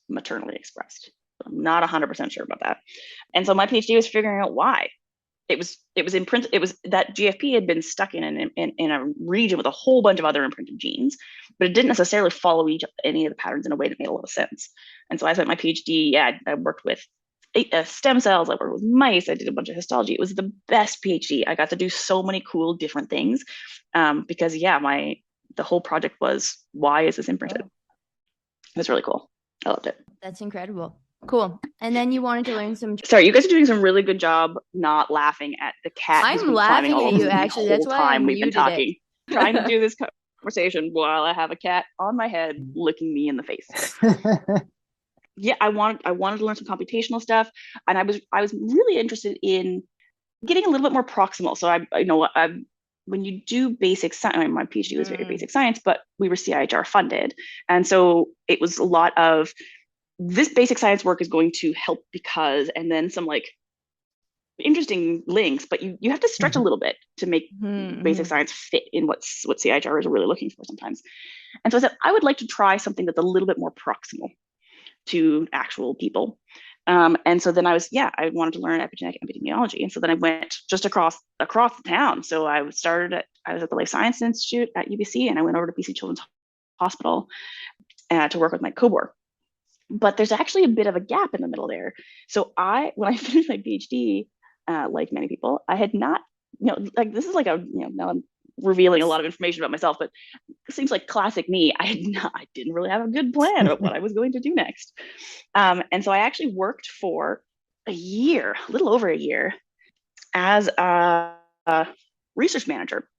maternally expressed. I'm not 100% sure about that. And so my PhD was figuring out why. It was imprinted. It was that GFP had been stuck in a region with a whole bunch of other imprinted genes, but it didn't necessarily follow any of the patterns in a way that made a lot of sense. And so I spent my PhD. I worked with stem cells. I worked with mice. I did a bunch of histology. It was the best PhD. I got to do so many cool different things because the whole project was, why is this imprinted? It was really cool. I loved it. That's incredible. Cool. And then you wanted to learn some. Sorry, you guys are doing some really good job not laughing at the cat. I'm laughing at you, actually. That's why we've been talking. Trying to do this conversation while I have a cat on my head licking me in the face. I wanted to learn some computational stuff, and I was really interested in getting a little bit more proximal. So when you do basic science, my PhD was very basic science, but we were CIHR funded, and so it was a lot of this basic science work is going to help because, and then some like interesting links, but you have to stretch a little bit to make basic science fit in what CIHR is really looking for sometimes. And so I said, I would like to try something that's a little bit more proximal to actual people. And so then I wanted to learn epigenetic epidemiology. And so then I went just across the town. So I was at the Life Science Institute at UBC, and I went over to BC Children's Hospital to work with my COBOR. But there's actually a bit of a gap in the middle there. So when I finished my PhD, like many people, I had not, this is like now I'm revealing a lot of information about myself, but it seems like classic me. I didn't really have a good plan of what I was going to do next. And so I actually worked for a little over a year, as a research manager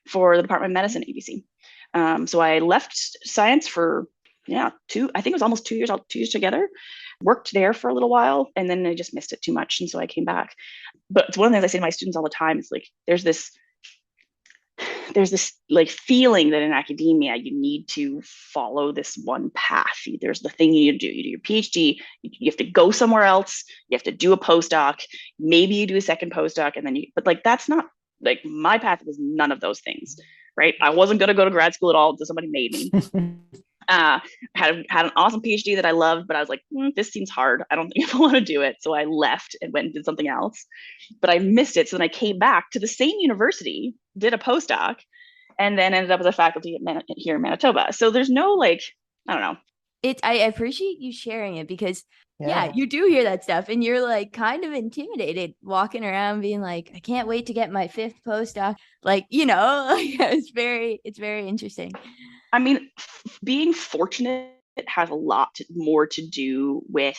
for the Department of Medicine at UBC. So I left science for I think it was almost 2 years together, worked there for a little while, and then I just missed it too much. And so I came back. But it's one of the things I say to my students all the time is like, there's this like feeling that in academia, you need to follow this one path. There's the thing you need to do. You do your PhD, you have to go somewhere else. You have to do a postdoc. Maybe you do a second postdoc, and then but like, that's not like my path was none of those things, right? I wasn't going to go to grad school at all until somebody made me. Had an awesome PhD that I loved, but I was like, this seems hard. I don't think I want to do it. So I left and went and did something else, but I missed it. So then I came back to the same university, did a postdoc, and then ended up as a faculty here in Manitoba. So there's no I don't know. I appreciate you sharing it because you do hear that stuff and you're like kind of intimidated walking around being like, I can't wait to get my 5th postdoc. It's very interesting. I mean, being fortunate has a lot more to do with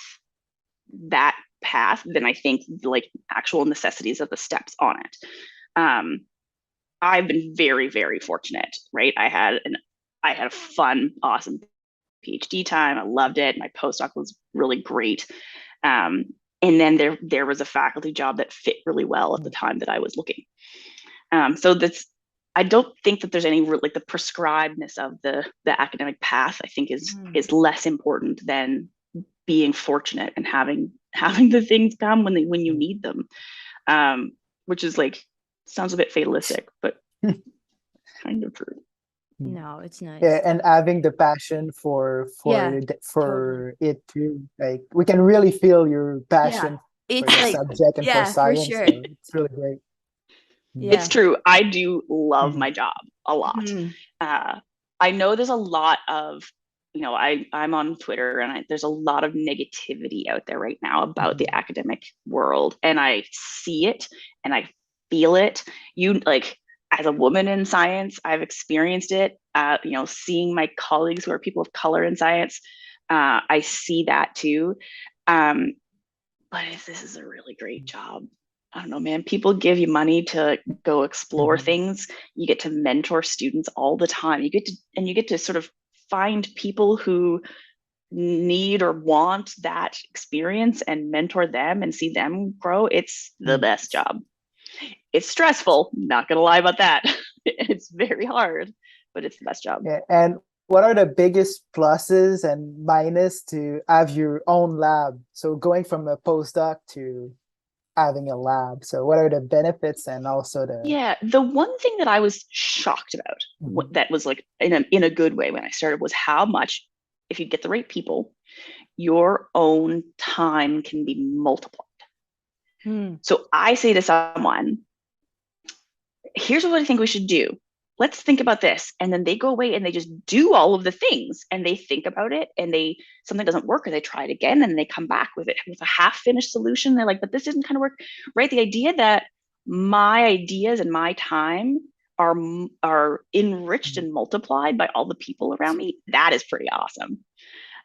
that path than I think like actual necessities of the steps on it. I've been very, very fortunate, right? I had a fun, awesome PhD time. I loved it. My postdoc was really great. And then there was a faculty job that fit really well at the time that I was looking. So I don't think that there's any like the prescribedness of the academic path, I think is less important than being fortunate and having the things come when you need them, which is like, sounds a bit fatalistic, but kind of true. No, it's nice. Yeah, and having the passion for it too. Like, we can really feel your passion for the subject and for science. For sure. So it's really great. Yeah. It's true. I do love my job a lot. I know there's a lot of I'm on Twitter, and there's a lot of negativity out there right now about the academic world, and I see it and I feel it. As a woman in science, I've experienced it. Seeing my colleagues who are people of color in science, I see that too. But this is a really great job. I don't know, man. People give you money to go explore things. You get to mentor students all the time. You get to sort of find people who need or want that experience and mentor them and see them grow. It's the best job. It's stressful, not gonna lie about that. It's very hard, but it's the best job. Yeah. And what are the biggest pluses and minus to have your own lab? So going from a postdoc to having a lab. So what are the benefits and also the one thing that I was shocked about, that was like in a good way when I started, was how much, if you get the right people, your own time can be multiplied. So I say to someone, here's what I think we should do. Let's think about this. And then they go away and they just do all of the things, and they think about it, and something doesn't work, or they try it again, and they come back with a half-finished solution. They're like, but this didn't kind of work, right? The idea that my ideas and my time are enriched and multiplied by all the people around me, that is pretty awesome.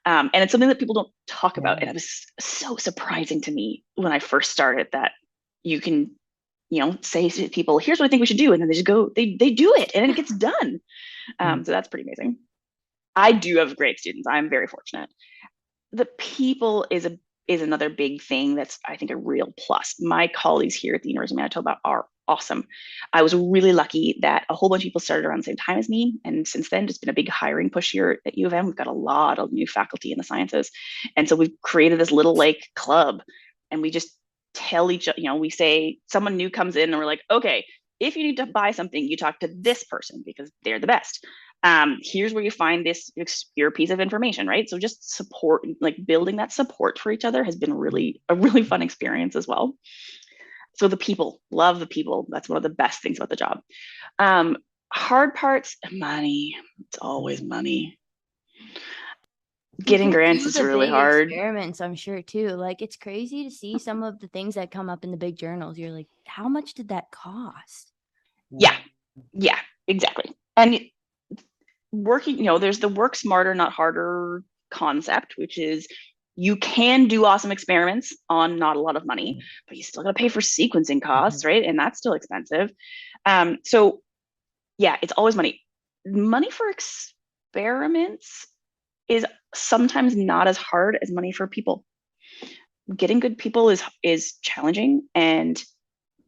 And it's something that people don't talk about. And it was so surprising to me when I first started, that you can say to people, here's what I think we should do. And then they just go, they do it, and it gets done. So that's pretty amazing. I do have great students. I'm very fortunate. The people is another big thing that's, I think, a real plus. My colleagues here at the University of Manitoba are awesome. I was really lucky that a whole bunch of people started around the same time as me. And since then, it's been a big hiring push here at U of M. We've got a lot of new faculty in the sciences. And so we've created this little club, and we just tell each other, we say someone new comes in, and we're like, okay, if you need to buy something, you talk to this person because they're the best. Here's where you find your piece of information, right? So just support, building that support for each other has been a really fun experience as well. So the people, love the people. That's one of the best things about the job. Hard parts, money. It's always money. Getting grants is really hard. Experiments, I'm sure too. It's crazy to see some of the things that come up in the big journals. You're like, how much did that cost? Yeah, exactly. And working, there's the work smarter, not harder concept, which is you can do awesome experiments on not a lot of money, but you still got to pay for sequencing costs, right? And that's still expensive. So yeah, it's always money. Money for experiments is sometimes not as hard as money for people. Getting good people is challenging, and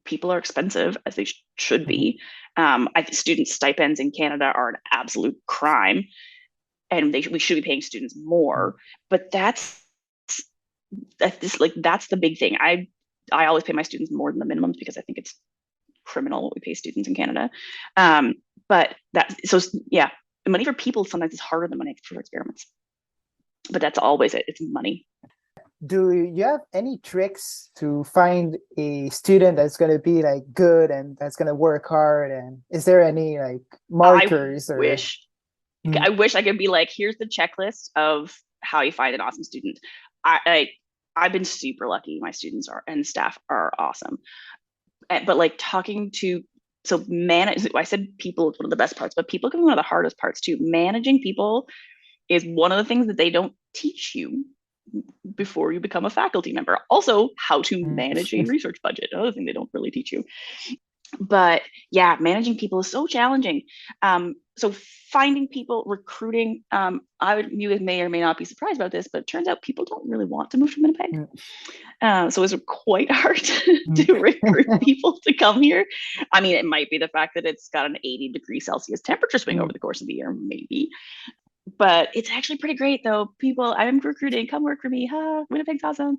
people are expensive, as they should be. I think student stipends in Canada are an absolute crime, and we should be paying students more. But that's the big thing. I always pay my students more than the minimums because I think it's criminal what we pay students in Canada. Money for people sometimes is harder than money for experiments. But that's always it. It's money. Do you have any tricks to find a student that's going to be good and that's going to work hard? And is there any markers? I wish I could be here's the checklist of how you find an awesome student. I've been super lucky. My students and staff are awesome. But talking to, I said people is one of the best parts, but people can be one of the hardest parts too. Managing people is one of the things that they don't teach you before you become a faculty member. Also, how to manage a research budget, another thing they don't really teach you. But yeah, managing people is so challenging. So finding people, recruiting, you may or may not be surprised about this, but it turns out people don't really want to move to Winnipeg. So it's quite hard to recruit people to come here. I mean, it might be the fact that it's got an 80-degree-Celsius temperature swing over the course of the year, maybe. But it's actually pretty great, though. People, I'm recruiting. Come work for me. Winnipeg's awesome.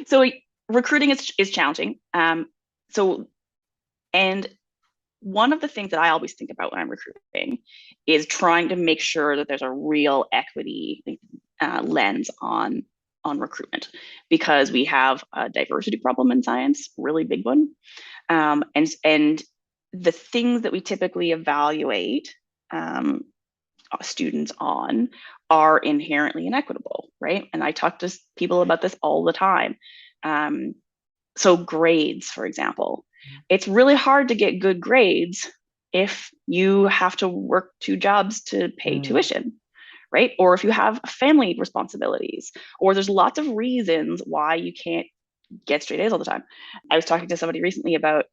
So recruiting is challenging. And one of the things that I always think about when I'm recruiting is trying to make sure that there's a real equity lens on recruitment, because we have a diversity problem in science, really big one. And the things that we typically evaluate students on are inherently inequitable, right? And I talk to people about this all the time. So grades, for example, it's really hard to get good grades if you have to work 2 jobs to pay tuition, right? Or if you have family responsibilities, or there's lots of reasons why you can't get straight A's all the time. I was talking to somebody recently about,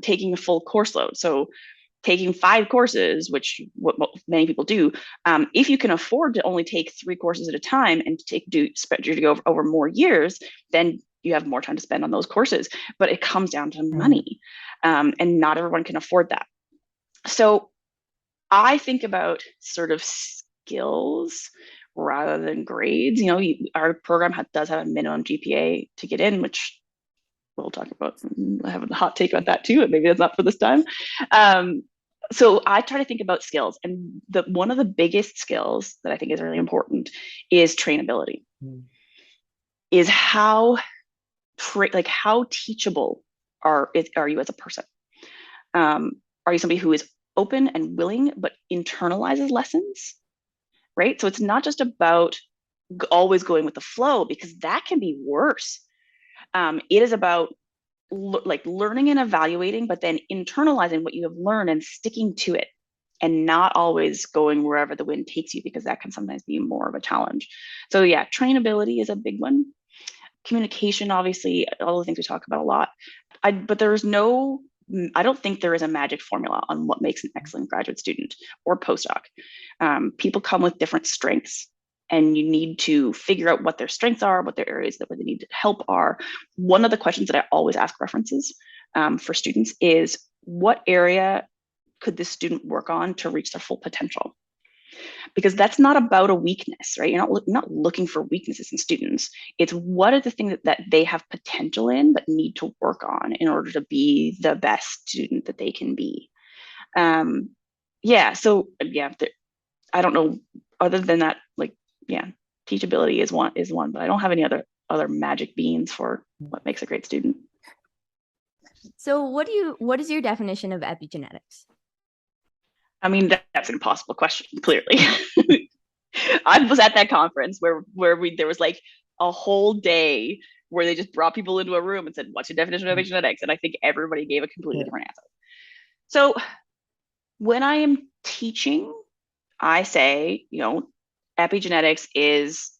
taking a full course load. So taking 5 courses, which what many people do, if you can afford to only take 3 courses at a time and to go over more years, then you have more time to spend on those courses. But it comes down to money, and not everyone can afford that. So I think about sort of skills rather than grades. Our program does have a minimum GPA to get in, which we'll talk about. I have a hot take on that too, and maybe that's not for this time. So I try to think about skills, and one of the biggest skills that I think is really important is trainability. Is how teachable are you as a person? Are you somebody who is open and willing but internalizes lessons, right? So it's not just about always going with the flow, because that can be worse. It is about learning and evaluating, but then internalizing what you have learned and sticking to it, and not always going wherever the wind takes you, because that can sometimes be more of a challenge. So yeah, trainability is a big one. Communication, obviously, all the things we talk about a lot. But I don't think there is a magic formula on what makes an excellent graduate student or postdoc. People come with different strengths, and you need to figure out what their strengths are, what their areas where they need help are. One of the questions that I always ask references for students is, what area could this student work on to reach their full potential? Because that's not about a weakness, right? You're not looking for weaknesses in students. It's what are the things that they have potential in but need to work on in order to be the best student that they can be. I don't know, other than that, teachability is one, but I don't have any other magic beans for what makes a great student. So what is your definition of epigenetics? I mean, that's an impossible question, clearly. I was at that conference where there was like a whole day where they just brought people into a room and said, what's your definition of epigenetics? And I think everybody gave a completely different answer. So when I am teaching, I say, epigenetics is,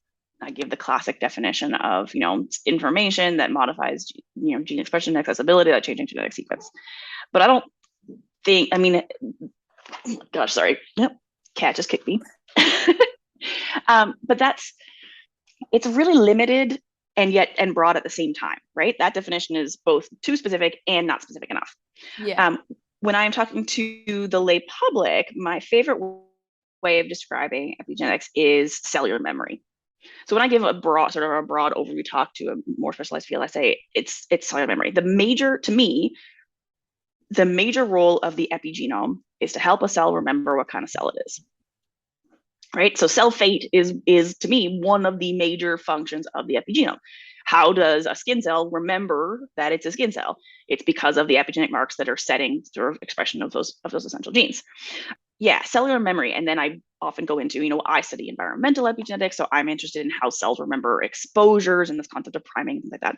I give the classic definition of, information that modifies, gene expression and accessibility that changing genetic sequence. But I don't think, gosh, sorry. Yep. Cat just kicked me. But it's really limited and broad at the same time, right? That definition is both too specific and not specific enough. Yeah. When I'm talking to the lay public, my favorite way of describing epigenetics is cellular memory. So when I give a broad overview talk to a more specialized field, I say it's cellular memory. The major role of the epigenome is to help a cell remember what kind of cell it is, right? So cell fate is to me one of the major functions of the epigenome. How does a skin cell remember that it's a skin cell? It's because of the epigenetic marks that are setting sort of expression of those essential genes. Yeah, cellular memory. And then I often go into, I study environmental epigenetics, so I'm interested in how cells remember exposures and this concept of priming, things like that.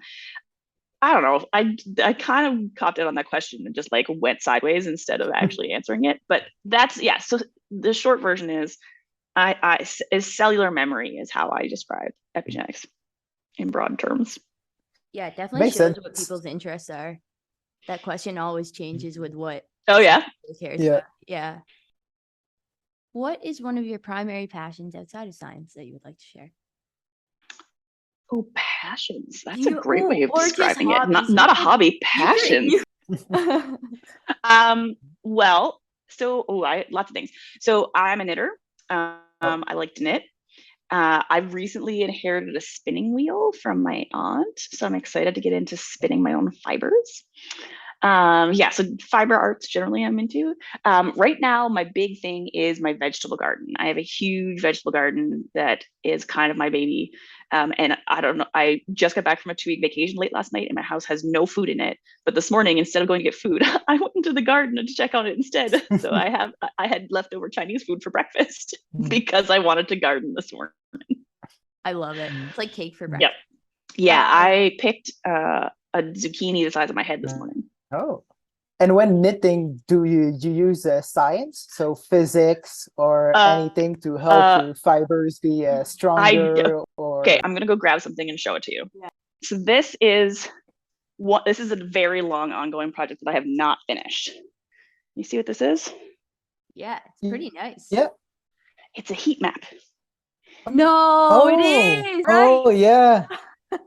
I don't know. I kind of copped out on that question and just went sideways instead of actually answering it. But so the short version is cellular memory is how I describe epigenetics in broad terms. Yeah, it definitely shows what people's interests are. That question always changes with what. Oh yeah. Cares about. Yeah. What is one of your primary passions outside of science that you would like to share? Oh, passions. That's a great way of describing it. Not a hobby, passions. Lots of things. So I'm a knitter. I like to knit. I've recently inherited a spinning wheel from my aunt, so I'm excited to get into spinning my own fibers. So fiber arts generally I'm into. Right now, my big thing is my vegetable garden. I have a huge vegetable garden that is kind of my baby. And I don't know, I just got back from a 2-week vacation late last night and my house has no food in it. But this morning, instead of going to get food, I went into the garden to check on it instead. So I had leftover Chinese food for breakfast because I wanted to garden this morning. I love it. It's like cake for breakfast. Yeah, I picked a zucchini the size of my head this morning. Oh. And when knitting, do you use science, so physics or anything to help your fibers be stronger? Okay, I'm gonna go grab something and show it to you. Yeah. So this is a very long ongoing project that I have not finished. You see what this is? Yeah, it's pretty nice. Yeah, it's a heat map. No, it is. Right? Oh, yeah.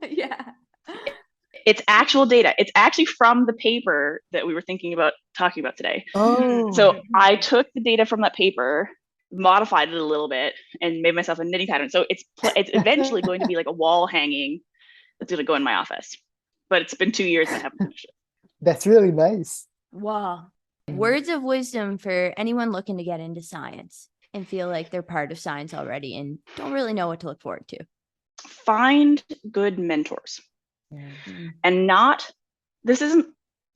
Yeah. It's actual data. It's actually from the paper that we were thinking about talking about today. Oh. So I took the data from that paper, modified it a little bit, and made myself a knitting pattern. So it's eventually going to be like a wall hanging that's going to go in my office. But it's been 2 years and I haven't finished it. That's really nice. Wow. Words of wisdom for anyone looking to get into science and feel like they're part of science already and don't really know what to look forward to. Find good mentors. And this isn't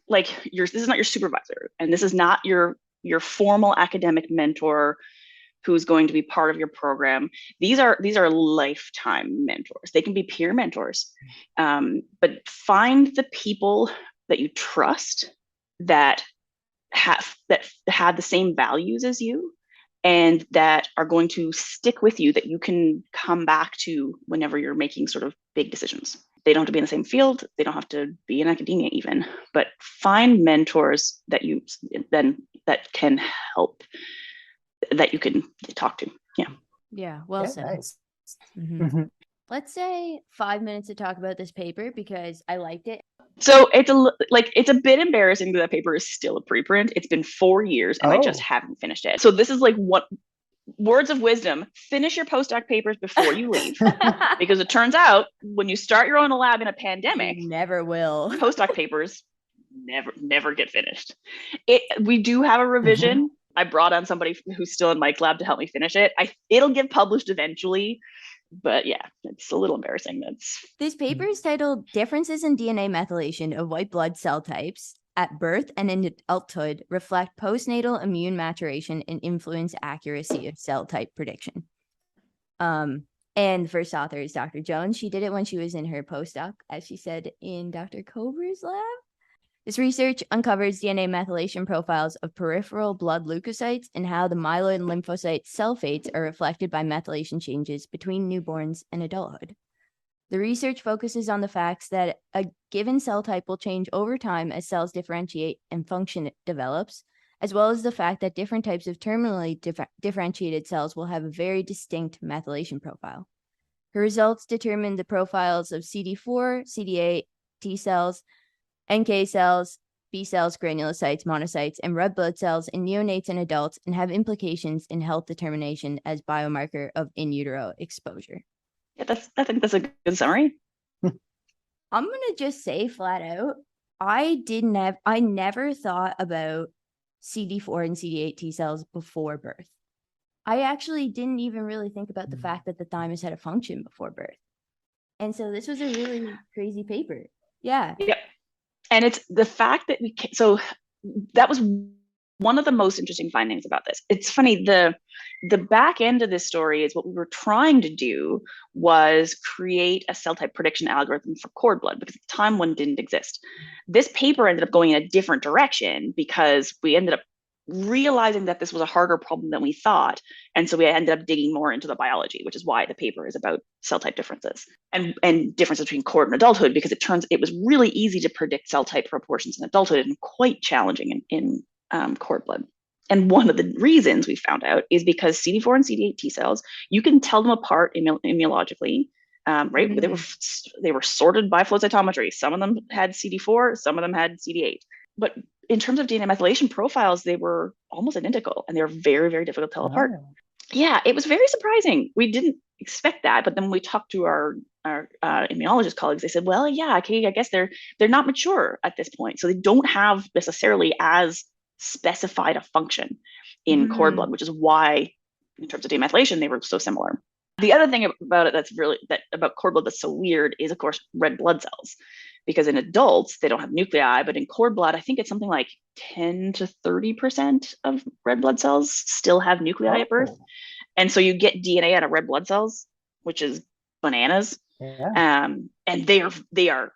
not your supervisor, and this is not your formal academic mentor who's going to be part of your program. These are lifetime mentors. They can be peer mentors, but find the people that you trust that have the same values as you and that are going to stick with you, that you can come back to whenever you're making sort of big decisions. They don't have to be in the same field. They don't have to be in academia even, but find mentors that can help, that you can talk to. Yeah. Yeah. Well said. Nice. Mm-hmm. Let's say 5 minutes to talk about this paper because I liked it. So it's a bit embarrassing that paper is still a preprint. It's been 4 years and I just haven't finished it. So this is like what words of wisdom: finish your postdoc papers before you leave, because it turns out when you start your own lab in a pandemic, you never will. Postdoc papers never get finished. We do have a revision. Mm-hmm. I brought on somebody who's still in Mike's lab to help me finish it. It'll get published eventually, but yeah, it's a little embarrassing. This paper is titled "Differences in DNA methylation of white blood cell types at birth and in adulthood reflect postnatal immune maturation and influence accuracy of cell type prediction." And the first author is Dr. Jones. She did it when she was in her postdoc, as she said, in Dr. Cobra's lab. This research uncovers DNA methylation profiles of peripheral blood leukocytes and how the myeloid and lymphocyte cell fates are reflected by methylation changes between newborns and adulthood. The research focuses on the facts that a given cell type will change over time as cells differentiate and function develops, as well as the fact that different types of terminally differentiated cells will have a very distinct methylation profile. Her results determine the profiles of CD4, CD8, T cells, NK cells, B cells, granulocytes, monocytes, and red blood cells in neonates and adults, and have implications in health determination as biomarker of in utero exposure. Yeah, I think that's a good summary. I'm gonna just say flat out, I never thought about CD4 and CD8 T cells before birth. I actually didn't even really think about the fact that the thymus had a function before birth. And so this was a really crazy paper. Yeah. Yep. And it's the fact that so that was one of the most interesting findings about this. It's funny, the back end of this story is what we were trying to do was create a cell type prediction algorithm for cord blood, because at the time one didn't exist. This paper ended up going in a different direction because we ended up realizing that this was a harder problem than we thought. And so we ended up digging more into the biology, which is why the paper is about cell type differences and differences between cord and adulthood, because it was really easy to predict cell type proportions in adulthood and quite challenging in cord blood. And one of the reasons we found out is because CD4 and CD8 T cells, you can tell them apart immunologically, right? Mm-hmm. They were sorted by flow cytometry. Some of them had CD4, some of them had CD8. But in terms of DNA methylation profiles, they were almost identical, and they were very, very difficult to tell apart. Yeah, it was very surprising. We didn't expect that, but then when we talked to our immunologist colleagues, they said, well, yeah, okay, I guess they're not mature at this point, so they don't have necessarily as specified a function in cord blood, which is why, in terms of demethylation, they were so similar. The other thing about it about cord blood that's so weird is, of course, red blood cells. Because in adults, they don't have nuclei, but in cord blood, I think it's something like 10 to 30% of red blood cells still have nuclei at birth. And so you get DNA out of red blood cells, which is bananas. Yeah. And they are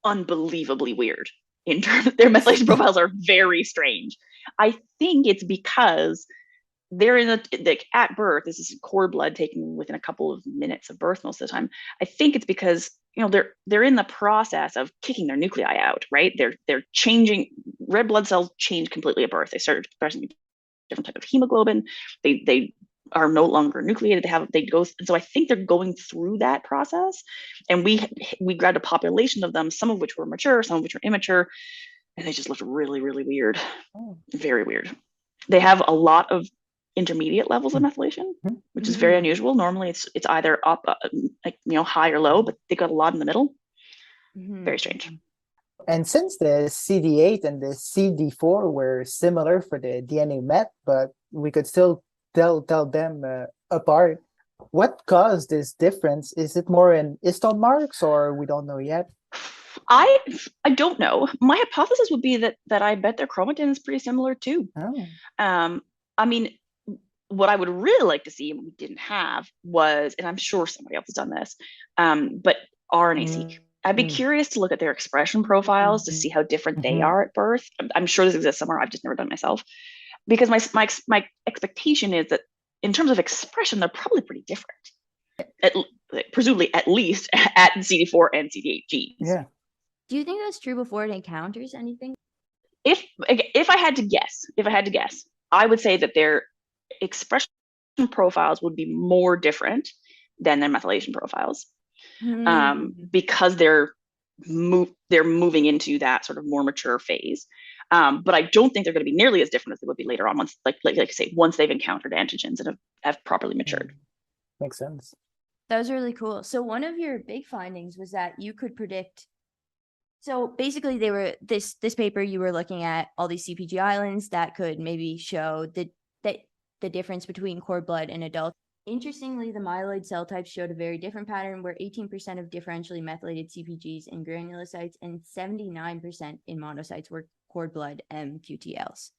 unbelievably weird in terms of their methylation profiles are very strange. I think it's because they're at birth, this is cord blood taken within a couple of minutes of birth most of the time. I think it's because they're in the process of kicking their nuclei out, right? They're changing. Red blood cells change completely at birth. They start expressing a different type of hemoglobin. They are no longer nucleated. And so I think they're going through that process. And we grabbed a population of them, some of which were mature, some of which were immature, and they just looked really, really weird. Very weird. They have a lot of intermediate levels of methylation, which is very unusual. Normally it's either up, high or low, but they got a lot in the middle. Very strange. And since the CD8 and the CD4 were similar for the DNA met, but we could still tell them apart, what caused this difference? Is it more in histone marks, or we don't know yet? I don't know. My hypothesis would be that I bet their chromatin is pretty similar too. I mean, what I would really like to see, and we didn't have, was, and I'm sure somebody else has done this, but RNA-seq. I'd be curious to look at their expression profiles to see how different they are at birth. I'm sure this exists somewhere. I've just never done it myself. Because my expectation is that in terms of expression, they're probably pretty different. Presumably at least at CD4 and CD8 genes. Yeah. Do you think that's true before it encounters anything? If I had to guess, I would say that their expression profiles would be more different than their methylation profiles, because they're moving into that sort of more mature phase. But I don't think they're going to be nearly as different as they would be later on, once, like I say, once they've encountered antigens and have properly matured. Makes sense. That was really cool. So one of your big findings was that you could predict. So basically, they were this paper. You were looking at all these CpG islands that could maybe show the difference between cord blood and adults. Interestingly, the myeloid cell types showed a very different pattern, where 18% of differentially methylated CpGs in granulocytes and 79% in monocytes were cord blood QTLs.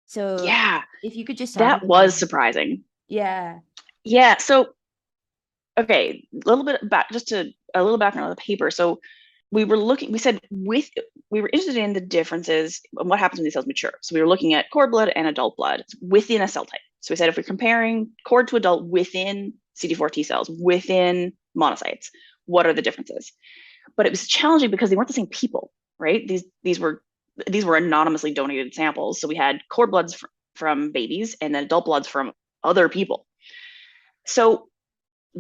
So yeah, if you could just that was surprising. Yeah. So okay, a little background on the paper. So we were interested in the differences and what happens when these cells mature. So we were looking at cord blood and adult blood within a cell type. So we said, if we're comparing cord to adult within CD4 T cells, within monocytes, what are the differences? But it was challenging because they weren't the same people, right? These were anonymously donated samples. So we had cord bloods from babies and then adult bloods from other people. So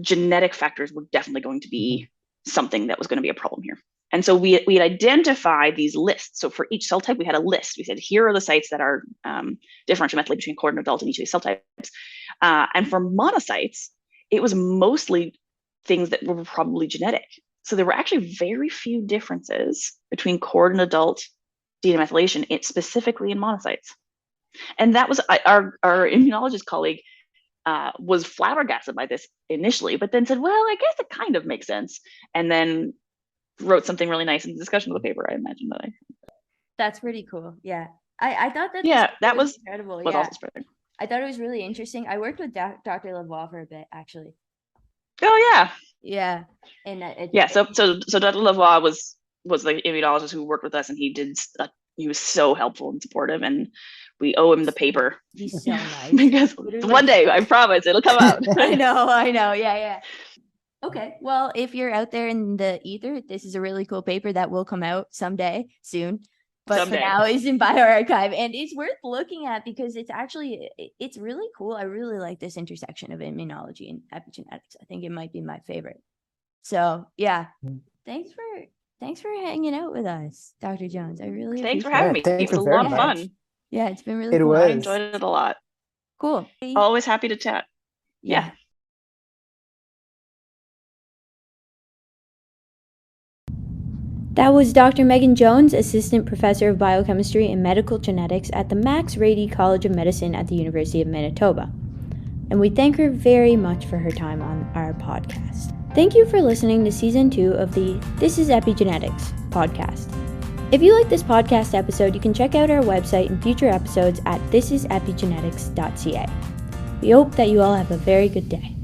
genetic factors were definitely going to be something that was going to be a problem here. And so we had identified these lists. So for each cell type, we had a list. We said, here are the sites that are differentially methylated between cord and adult in each of these cell types. And for monocytes, it was mostly things that were probably genetic. So there were actually very few differences between cord and adult DNA methylation, specifically in monocytes. And that was our immunologist colleague was flabbergasted by this initially, but then said, well, I guess it kind of makes sense. And then wrote something really nice in the discussion of the paper. I imagine that. That's pretty cool. Yeah. I thought that that was incredible. Was also spreading. I thought it was really interesting. I worked with Dr. Lebeau for a bit, actually. Oh yeah. Yeah. And so Dr. Lebeau was the immunologist who worked with us, and he was so helpful and supportive, and we owe him the paper. He's so nice. Because one day, I promise, it'll come out. I know. Yeah. Okay. Well, if you're out there in the ether, this is a really cool paper that will come out soon. But for now, it's in bioRxiv, and it's worth looking at because it's really cool. I really like this intersection of immunology and epigenetics. I think it might be my favorite. So yeah, thanks for hanging out with us, Dr. Jones. I really thanks for having me. It was a lot of fun. Yeah, it's been really cool. I enjoyed it a lot. Cool. Always happy to chat. Yeah. That was Dr. Meaghan Jones, Assistant Professor of Biochemistry and Medical Genetics at the Max Rady College of Medicine at the University of Manitoba. and we thank her very much for her time on our podcast. Thank you for listening to Season 2 of the This is Epigenetics podcast. If you like this podcast episode, you can check out our website and future episodes at thisisepigenetics.ca. We hope that you all have a very good day.